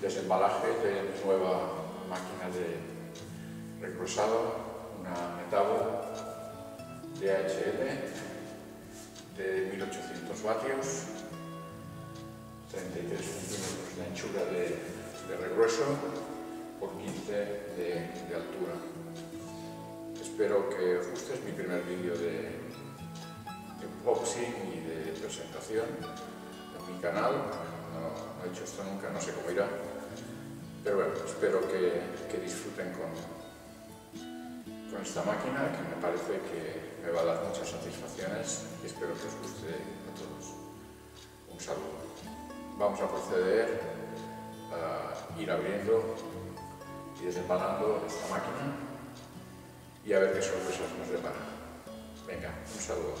desembalaje de mi nueva máquina de regruesado, una Metabo DHL de 1800 vatios, 33 centímetros de anchura de regrueso por 15 de altura. Espero que os guste, es mi primer vídeo de unboxing y de presentación en mi canal. No he hecho esto nunca, no sé cómo irá, pero bueno, espero que disfruten con esta máquina, que me parece que me va a dar muchas satisfacciones y espero que os guste a todos. Un saludo. Vamos a proceder a ir abriendo y desembalando esta máquina y a ver qué sorpresas nos depara. Venga, un saludo.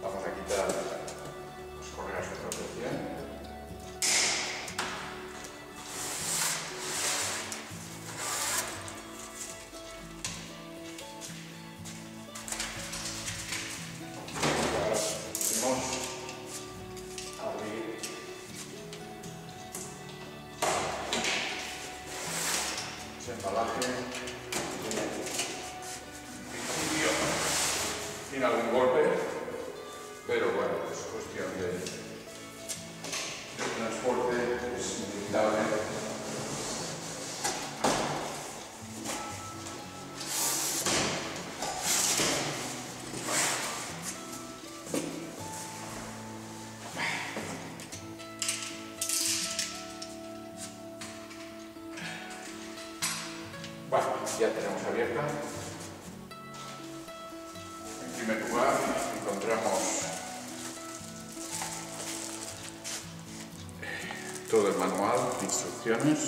Vamos a quitar las correas de protección. Embalaje en principio tiene algún golpe, pero bueno, es cuestión de transporte, es inevitable. Bueno, ya tenemos abierta. En primer lugar encontramos todo el manual de instrucciones,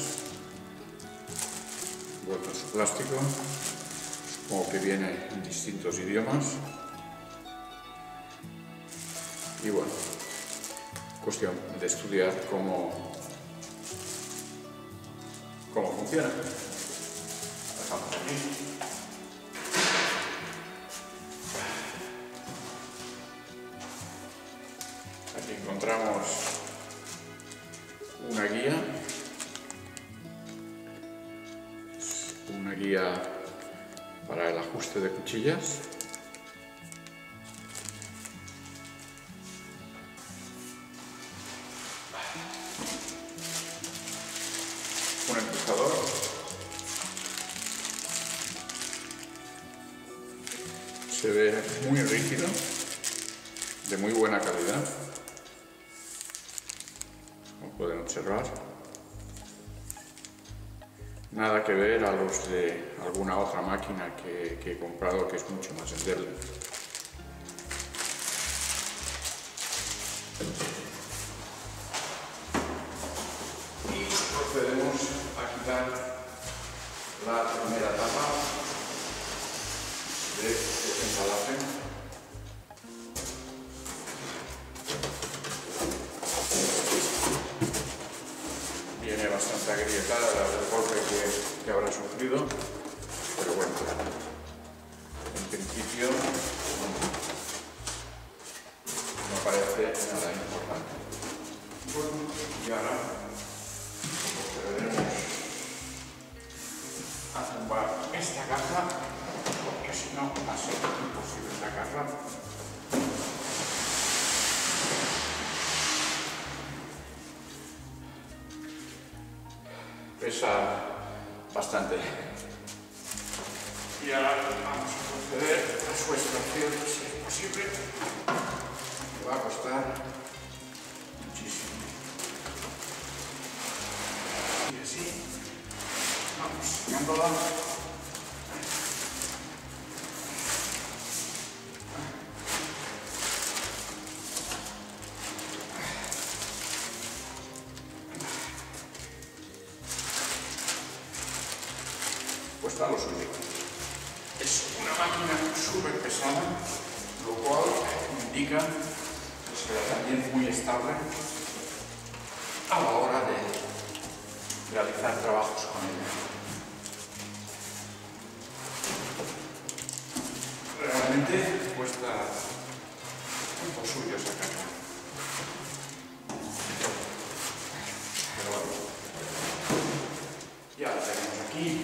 envuelto en su plástico, supongo que viene en distintos idiomas. Y bueno, cuestión de estudiar cómo funciona. Dejamos aquí. Aquí encontramos una guía para el ajuste de cuchillas. Un empujador. Se ve muy rígido, de muy buena calidad, como pueden observar. Nada que ver a los de alguna otra máquina que he comprado, que es mucho más endeble. Y procedemos a quitar la primera tapa de embalaje. Viene bastante agrietada del golpe que habrá sufrido, pero bueno, en principio no parece nada importante. Bueno, y ahora procederemos a tumbar esta caja, porque si no va a ser imposible sacarla. Pesa bastante. Y ahora vamos a proceder a su extracción, si es posible. Me va a costar muchísimo. Y así vamos sacándola. Cuesta lo suyo. Es una máquina súper pesada, lo cual indica que será también muy estable a la hora de realizar trabajos con ella. Realmente cuesta lo suyo sacarla. Pero bueno. aquí.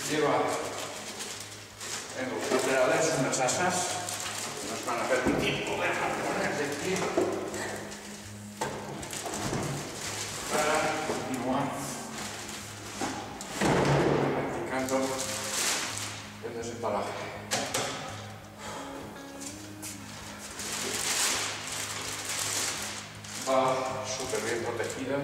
Lleva en los laterales unas asas que nos van a permitir poder poner de pie para continuar practicando el desempalaje. Va súper bien protegida.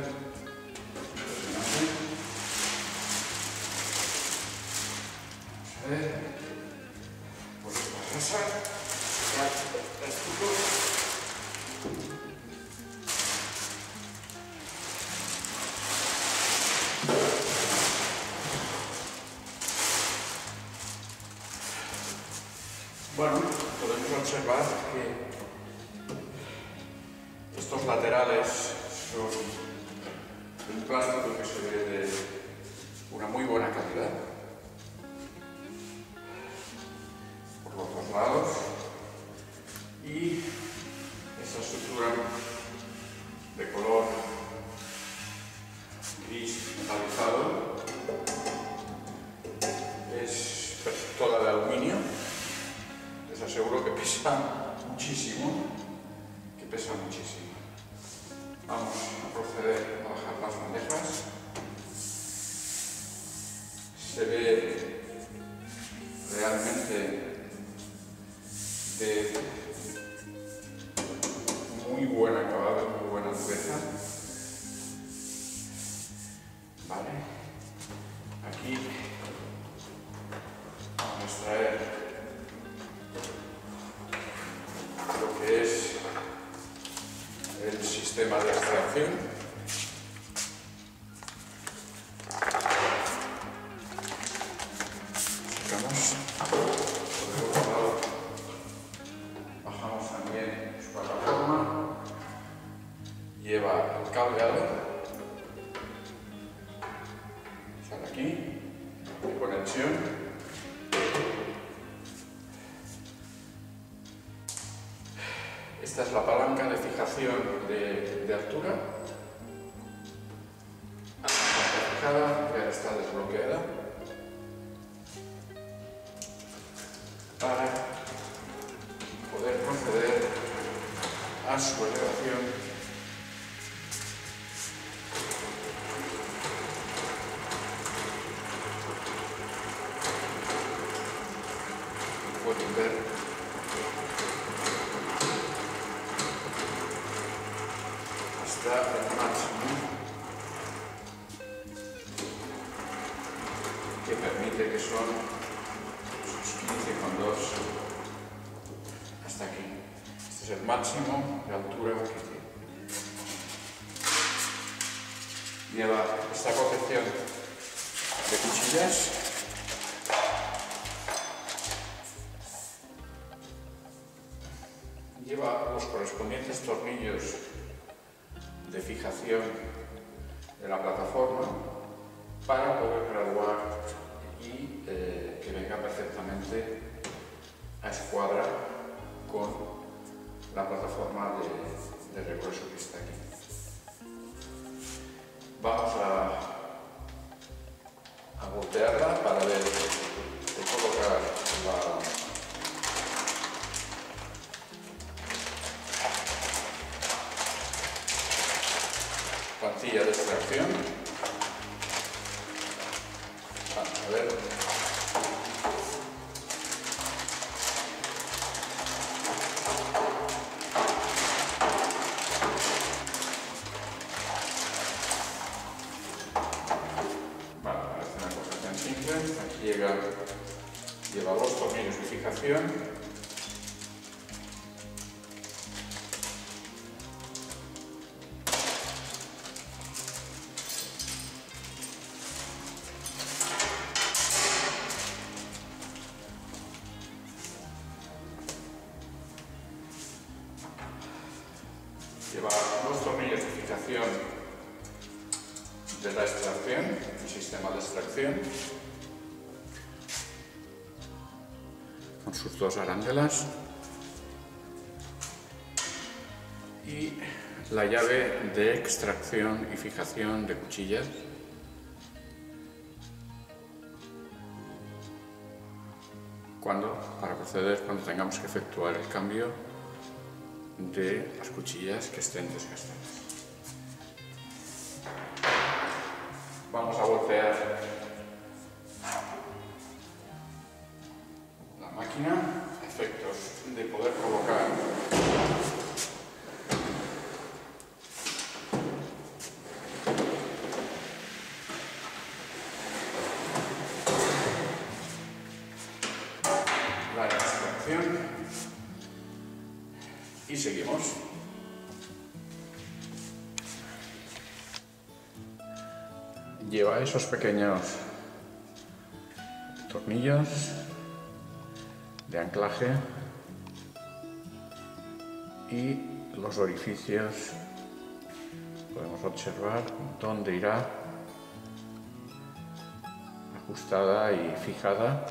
Pues la rasa la estructura. Bueno, podemos observar que estos laterales son un plástico que se ve de una muy buena calidad. Los dos lados, y esta estructura de color gris metalizado es toda de aluminio. Les aseguro que pesa muchísimo, Vamos a proceder a bajar las bandejas. Se ve realmente de muy buen acabado, muy buena dureza. Vale. Aquí vamos a extraer lo que es el sistema de extracción. Bajamos también su plataforma. Lleva el cableado. Sale aquí, de conexión. Esta es la palanca de fijación de altura. Está fijada, ya está desbloqueada. Para poder proceder a su elevación pueden ver hasta el máximo que permite, que son sus 15,2 hasta aquí. Este es el máximo de altura que tiene. Lleva esta protección de cuchillas. Lleva los correspondientes tornillos de fijación de la plataforma para poder graduar y que venga perfectamente a escuadra con la plataforma de regreso que está aquí. Vamos a voltearla para ver de colocar la plantilla de extracción. A ver. Vale, parece una cosa tan simple. Aquí lleva dos tornillos de fijación. Lleva dos tornillos de fijación de la extracción, el sistema de extracción. con sus dos arandelas y la llave de extracción y fijación de cuchillas. Para proceder cuando tengamos que efectuar el cambio de las cuchillas que estén desgastadas. Vamos a voltear la máquina, efectos de poder colocar la extracción y seguimos. Lleva esos pequeños tornillos de anclaje y los orificios. Podemos observar dónde irá ajustada y fijada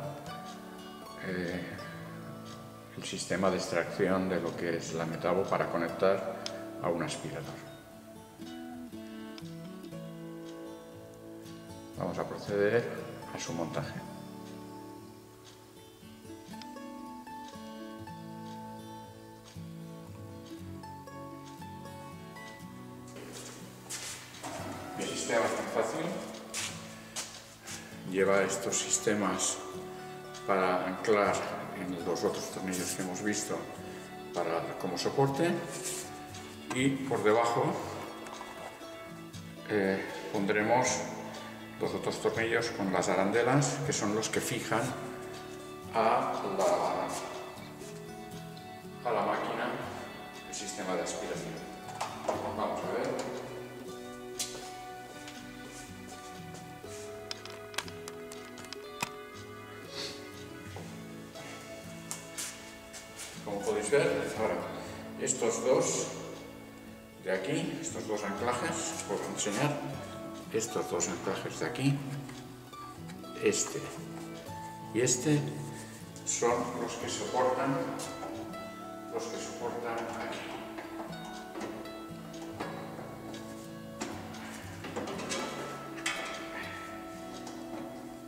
el sistema de extracción de lo que es la metabo para conectar a un aspirador. Vamos a proceder a su montaje. El sistema es tan fácil. Lleva estos sistemas para anclar en los otros tornillos que hemos visto como soporte, y por debajo pondremos los otros tornillos con las arandelas, que son los que fijan a la máquina el sistema de aspiración. Vamos a ver. Como podéis ver, ahora estos dos de aquí, estos dos anclajes, os puedo enseñar. Estos dos anclajes de aquí, este y este, son los que soportan aquí.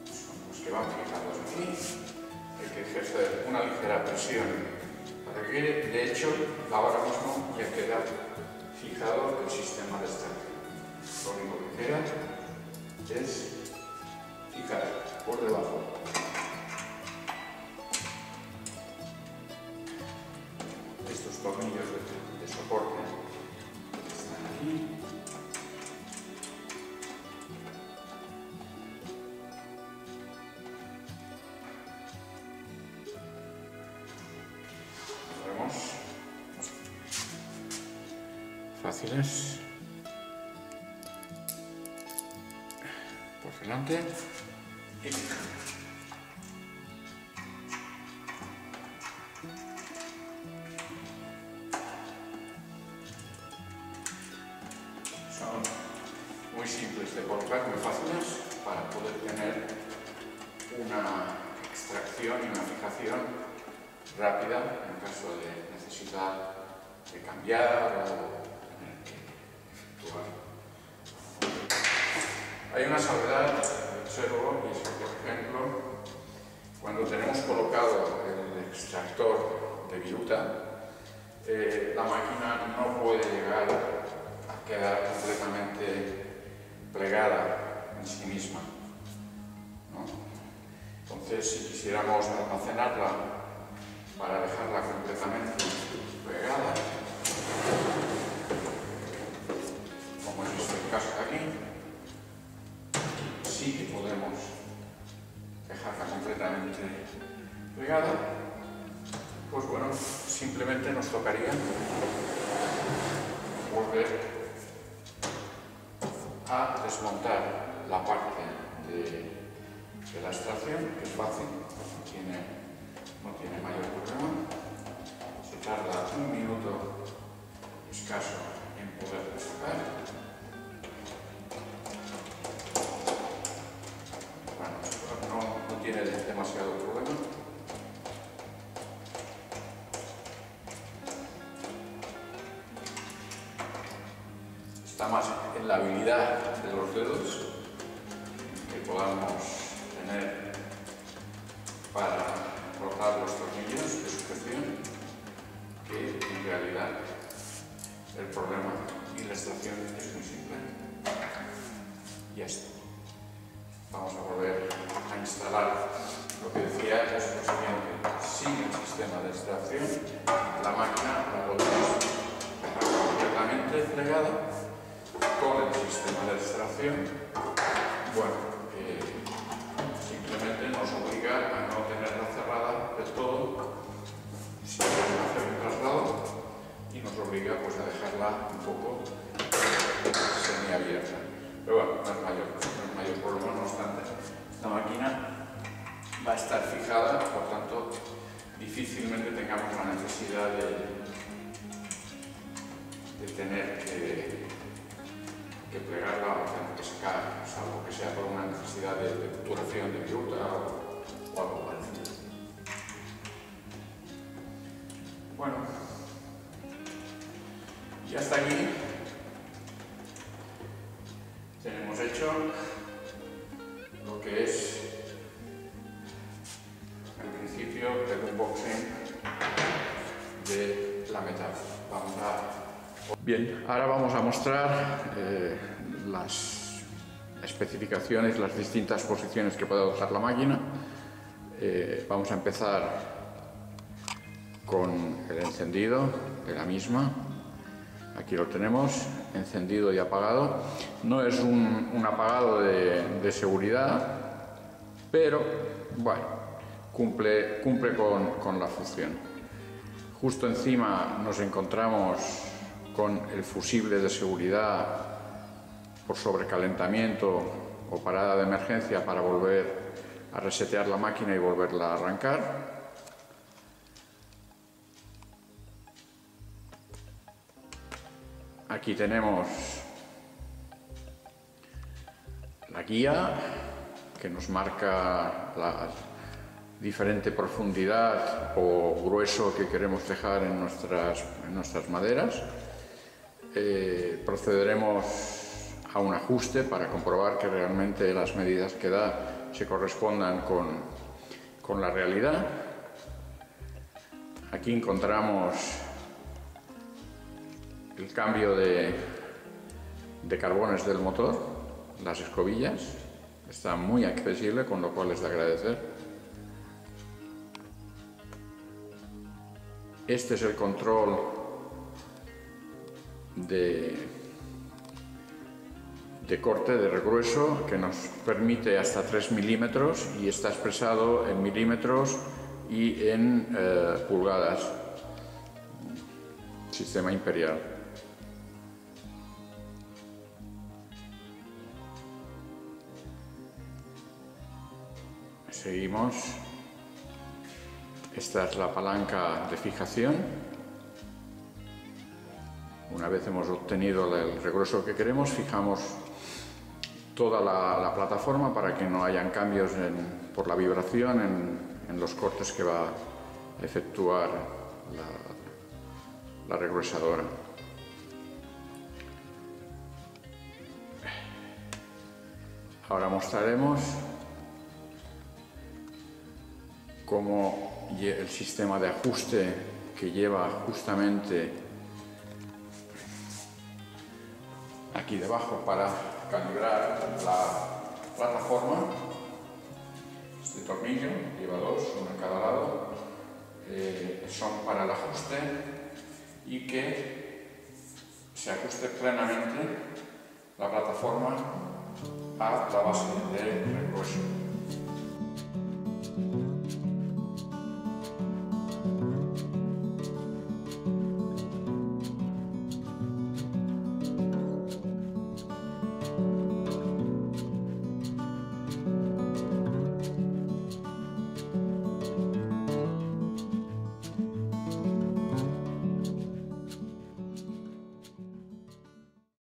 Son los que van fijados aquí. Hay que ejercer una ligera presión para que, de hecho, ahora mismo ya queda fijado el sistema de extracción. Lo único que queda es fijar por debajo estos tornillos de soporte que están aquí. Vemos fáciles. Por delante y son muy simples de colocar, muy fáciles para poder tener una extracción y una fijación rápida en caso de necesidad de cambiar o tener que efectuar. Hay una salvedad que observo, y es que, por ejemplo, cuando tenemos colocado el extractor de viruta, la máquina no puede llegar a quedar completamente plegada en sí misma, ¿no? Entonces, si quisiéramos almacenarla para dejarla completamente plegada, como es el caso de aquí, sí que podemos dejarla completamente plegada. Pues bueno, simplemente nos tocaría volver a desmontar la parte de la extracción, que es fácil, no tiene mayor problema. Se tarda un minuto escaso en poder sacar. No tiene demasiado problema. está más en la habilidad de los dedos que podamos tener para rotar los tornillos de sujeción, que en realidad el problema y la extracción es muy simple. Ya está. Vamos a volver a instalar. Lo que decía es lo siguiente: sin el sistema de extracción, la máquina la podemos dejar completamente plegada. Con el sistema de extracción, bueno, simplemente nos obliga a no tenerla cerrada del todo, si queremos hacer un traslado, y nos obliga pues a dejarla un poco semiabierta. Pero bueno, no es mayor problema, no obstante. Esta máquina va a estar fijada, por tanto, difícilmente tengamos la necesidad de tener que plegarla o tener que sacar, salvo que sea por una necesidad de obturación de viruta o algo parecido. Bueno, y hasta aquí tenemos hecho lo que es, en principio, el unboxing de la metal. Bien, ahora vamos a mostrar las especificaciones, las distintas posiciones que puede adoptar la máquina. Vamos a empezar con el encendido de la misma. Aquí lo tenemos, encendido y apagado. No es un apagado de seguridad, pero bueno, cumple con la función. Justo encima nos encontramos con el fusible de seguridad por sobrecalentamiento o parada de emergencia para volver a resetear la máquina y volverla a arrancar. Aquí tenemos la guía que nos marca la diferente profundidad o grueso que queremos dejar en nuestras maderas. Procederemos a un ajuste para comprobar que realmente las medidas que da se correspondan con la realidad. Aquí encontramos el cambio de carbones del motor, las escobillas. Está muy accesible, con lo cual es de agradecer. Este es el control de corte, de regrueso, que nos permite hasta 3 milímetros y está expresado en milímetros y en pulgadas. Sistema imperial. Seguimos. Esta es la palanca de fijación. Una vez hemos obtenido el regrueso que queremos, fijamos toda la plataforma para que no hayan cambios por la vibración en los cortes que va a efectuar la regruesadora. Ahora mostraremos cómo el sistema de ajuste que lleva justamente aquí debajo para calibrar la plataforma. Este tornillo lleva dos, uno en cada lado, son para el ajuste y que se ajuste plenamente la plataforma a la base del regrueso.